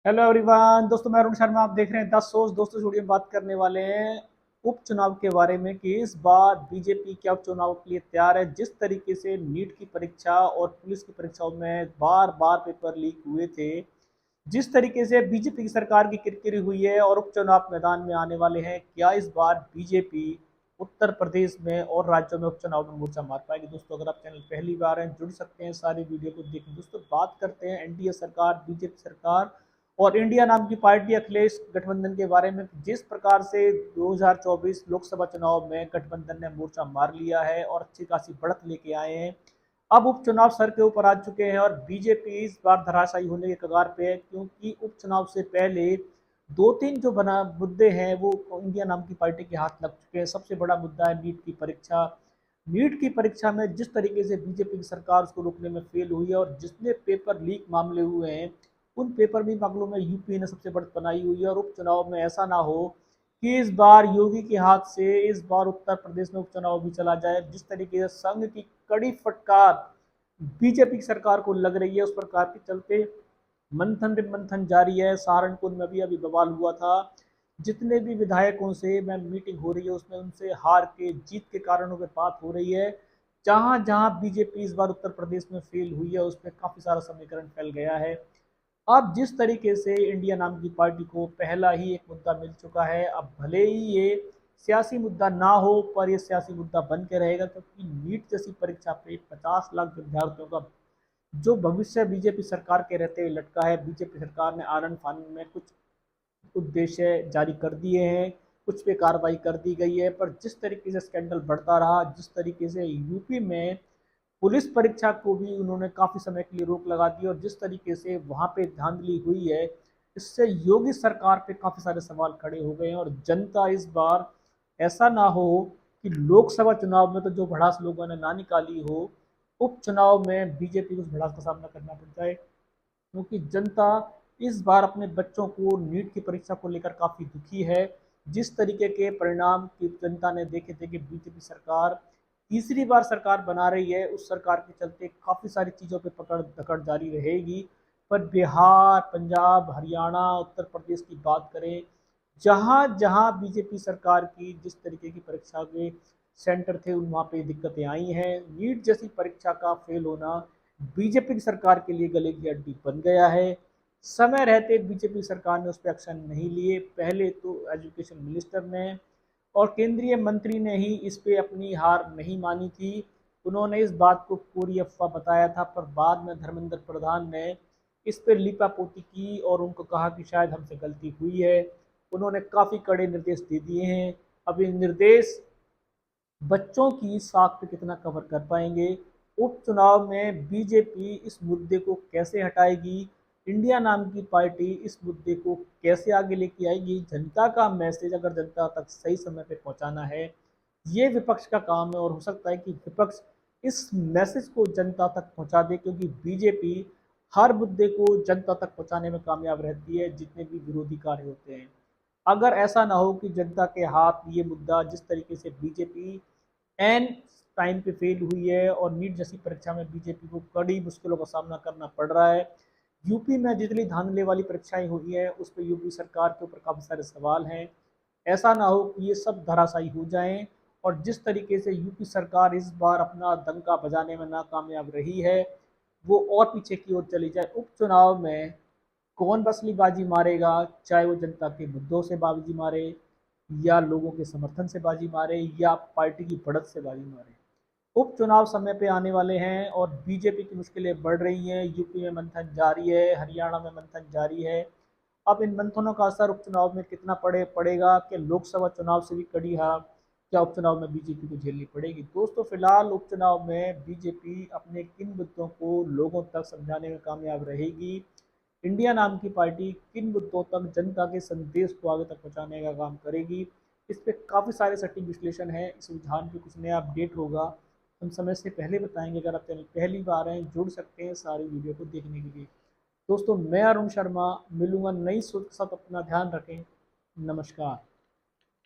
Hello everyone, दोस्तों मैं अरुण शर्मा। आप देख रहे हैं 10 सोच। दोस्तों वीडियो में बात करने वाले हैं उपचुनाव के बारे में कि इस बार बीजेपी क्या उपचुनाव के लिए तैयार है। जिस तरीके से नीट की परीक्षा और पुलिस की परीक्षाओं में बार बार पेपर लीक हुए थे, जिस तरीके से बीजेपी की सरकार की किरकिरी हुई है और उपचुनाव मैदान में आने वाले हैं, क्या इस बार बीजेपी उत्तर प्रदेश में और राज्यों में उपचुनाव में मोर्चा मार पाएगी। दोस्तों अगर आप चैनल पहली बार हैं, जुड़ सकते हैं सारी वीडियो को देखें। दोस्तों बात करते हैं एनडीए सरकार, बीजेपी सरकार और इंडिया नाम की पार्टी अखिलेश गठबंधन के बारे में। जिस प्रकार से 2024 लोकसभा चुनाव में गठबंधन ने मोर्चा मार लिया है और अच्छी खासी बढ़त लेके आए हैं, अब उपचुनाव सर के ऊपर आ चुके हैं और बीजेपी इस बार धराशायी होने के कगार पे है, क्योंकि उपचुनाव से पहले दो तीन जो बना मुद्दे हैं वो इंडिया नाम की पार्टी के हाथ लग चुके हैं। सबसे बड़ा मुद्दा है नीट की परीक्षा। नीट की परीक्षा में जिस तरीके से बीजेपी की सरकार उसको रोकने में फेल हुई है और जितने पेपर लीक मामले हुए हैं उन पेपर लीक मामलों में यूपी ने सबसे बढ़त बनाई हुई है। और उपचुनाव में ऐसा ना हो कि इस बार योगी के हाथ से इस बार उत्तर प्रदेश में उपचुनाव भी चला जाए। जिस तरीके से संघ की कड़ी फटकार बीजेपी की सरकार को लग रही है, उस प्रकार के चलते मंथन पे मंथन जारी है। सहारनपुर में भी अभी बवाल हुआ था। जितने भी विधायकों से मैं मीटिंग हो रही है उसमें उनसे हार के जीत के कारणों पर बात हो रही है। जहां जहां बीजेपी इस बार उत्तर प्रदेश में फेल हुई है उसमें काफी सारा समीकरण फैल गया है। अब जिस तरीके से इंडिया नाम की पार्टी को पहला ही एक मुद्दा मिल चुका है, अब भले ही ये सियासी मुद्दा ना हो पर ये सियासी मुद्दा बन के रहेगा, क्योंकि नीट जैसी परीक्षा पे 50 लाख विद्यार्थियों का जो भविष्य बीजेपी सरकार के रहते लटका है। बीजेपी सरकार ने आनन फानन में कुछ उद्देश्य जारी कर दिए हैं, कुछ पे कार्रवाई कर दी गई है, पर जिस तरीके से स्कैंडल बढ़ता रहा, जिस तरीके से यूपी में पुलिस परीक्षा को भी उन्होंने काफी समय के लिए रोक लगा दी और जिस तरीके से वहां पे धांधली हुई है, इससे योगी सरकार पे काफी सारे सवाल खड़े हो गए हैं। और जनता इस बार ऐसा ना हो कि लोकसभा चुनाव में तो जो भड़ास लोगों ने ना निकाली हो, उपचुनाव में बीजेपी को उस भड़ास का सामना करना पड़ जाए। क्योंकि जनता इस बार अपने बच्चों को नीट की परीक्षा को लेकर काफी दुखी है। जिस तरीके के परिणाम की जनता ने देखे थे कि बीजेपी सरकार तीसरी बार सरकार बना रही है, उस सरकार के चलते काफी सारी चीजों पे पकड़ दकड़ जारी रहेगी। पर बिहार, पंजाब, हरियाणा, उत्तर प्रदेश की बात करें, जहां जहां बीजेपी सरकार की जिस तरीके की परीक्षा के सेंटर थे उन वहां पे दिक्कतें आई हैं। नीट जैसी परीक्षा का फेल होना बीजेपी की सरकार के लिए गले की हड्डी बन गया है। समय रहते बीजेपी सरकार ने उस पर एक्शन नहीं लिए। पहले तो एजुकेशन मिनिस्टर ने और केंद्रीय मंत्री ने ही इस पे अपनी हार नहीं मानी थी। उन्होंने इस बात को पूरी अफवाह बताया था, पर बाद में धर्मेंद्र प्रधान ने इस पर लीपापोती की और उनको कहा कि शायद हमसे गलती हुई है। उन्होंने काफ़ी कड़े निर्देश दे दिए हैं। अब ये निर्देश बच्चों की साख पे कितना कवर कर पाएंगे, उपचुनाव में बीजेपी इस मुद्दे को कैसे हटाएगी, इंडिया नाम की पार्टी इस मुद्दे को कैसे आगे लेके आएगी, जनता का मैसेज अगर जनता तक सही समय पे पहुंचाना है, ये विपक्ष का काम है। और हो सकता है कि विपक्ष इस मैसेज को जनता तक पहुंचा दे, क्योंकि बीजेपी हर मुद्दे को जनता तक पहुंचाने में कामयाब रहती है जितने भी विरोधी कार्य होते हैं। अगर ऐसा ना हो कि जनता के हाथ ये मुद्दा, जिस तरीके से बीजेपी एन टाइम पे फेल हुई है और नीट जैसी परीक्षा में बीजेपी को कड़ी मुश्किलों का सामना करना पड़ रहा है। यूपी में जितनी धांधले वाली परीक्षाएं हुई है उस पर यूपी सरकार के ऊपर काफ़ी सारे सवाल हैं। ऐसा ना हो कि ये सब धराशायी हो जाएं। और जिस तरीके से यूपी सरकार इस बार अपना डंका बजाने में नाकामयाब रही है, वो और पीछे की ओर चली जाए। उपचुनाव में कौन बसली बाजी मारेगा, चाहे वो जनता के मुद्दों से बाजी मारे या लोगों के समर्थन से बाजी मारे या पार्टी की बढ़त से बाजी मारे, उपचुनाव समय पे आने वाले हैं और बीजेपी की मुश्किलें बढ़ रही हैं। यूपी में मंथन जारी है, हरियाणा में मंथन जारी है। अब इन मंथनों का असर उपचुनाव में कितना पड़ेगा कि लोकसभा चुनाव से भी कड़ी हार क्या उपचुनाव में बीजेपी को झेलनी पड़ेगी। दोस्तों फिलहाल उपचुनाव में बीजेपी अपने किन मुद्दों को लोगों तक समझाने में कामयाब रहेगी, इंडिया नाम की पार्टी किन मुद्दों तक जनता के संदेश को आगे तक पहुंचाने का काम करेगी, इस पे काफ़ी सारे सटीक विश्लेषण है। इस रुझान पे कुछ नया अपडेट होगा, हम समय से पहले बताएंगे। अगर आप चैनल पहली बार हैं, जुड़ सकते हैं सारी वीडियो को देखने के लिए। दोस्तों मैं अरुण शर्मा, मिलूंगा नई सोच के साथ। अपना ध्यान रखें। नमस्कार।